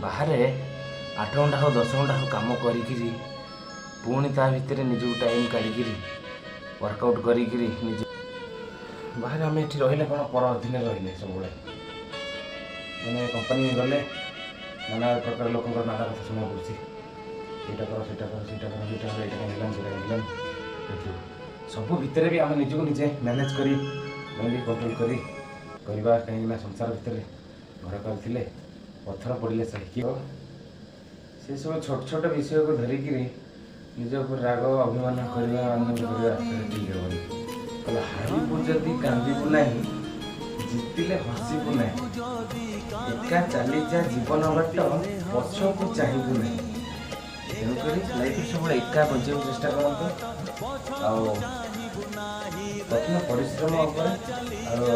ବାହାରେ 8 ଘଣ୍ଟା ହଉ 10 ଘଣ୍ଟା ହଉ କାମ କରିକିରି ପୁଣି ତା ଭିତରେ ନିଜକୁ ଟାଇମ୍ କାଢ଼ିକିରି ୱାର୍କଆଉଟ୍ କରିକିରି ନିଜ ବାହାରେ ଆମେ ଏଠି ରହିଲେ କ'ଣ ପର ଅଧୀନରେ ରହିଲେ ସବୁବେଳେ ମାନେ କମ୍ପାନୀ ଗଲେ ନାନା ପ୍ରକାର ଲୋକଙ୍କର ନାନା କଥା ଶୁଣିବାକୁ ପଡ଼ୁଛି। ଏଇଟା କର ସେଇଟା କର ସେଇଟା କର ସେଇଟା କର ଏଇଟା କାହିଁ ହେଲାନି ସେଇଟା କାହିଁ ହେଲାନି ଦେଖିବୁ ସବୁ ଭିତରେ ବି ଆମେ ନିଜକୁ ନିଜେ ମ୍ୟାନେଜ୍ କରି ମାଇଣ୍ଡ କଣ୍ଟ୍ରୋଲ୍ କରି କରିବା କାହିଁକିନା ସଂସାର ଭିତରେ ଘର କରିଥିଲେ ପଥର ପଡ଼ିଲେ ସାହିକି ସେସବୁ ଛୋଟ ଛୋଟ ବିଷୟକୁ ଧରିକିରି ନିଜ ଉପରେ ରାଗ ଅଭିମାନ କରିବା ଠିକ୍ ହେବନି। କହିଲେ ହାରିବୁ ଯଦି କାନ୍ଦିବୁ ନାହିଁ ଜିତିଲେ ହସିବୁ ନାହିଁ ଏକା ଚାଲିଯା ଜୀବନ ବାଟ ପଛକୁ ଚାହିଁବୁ ନାହିଁ। ତେଣୁକରି ଲାଇଫରେ ସବୁବେଳେ ଏକା ବଞ୍ଚିବାକୁ ଚେଷ୍ଟା କରନ୍ତୁ ଆଉ କଠିନ ପରିଶ୍ରମ ଉପରେ ଆଉ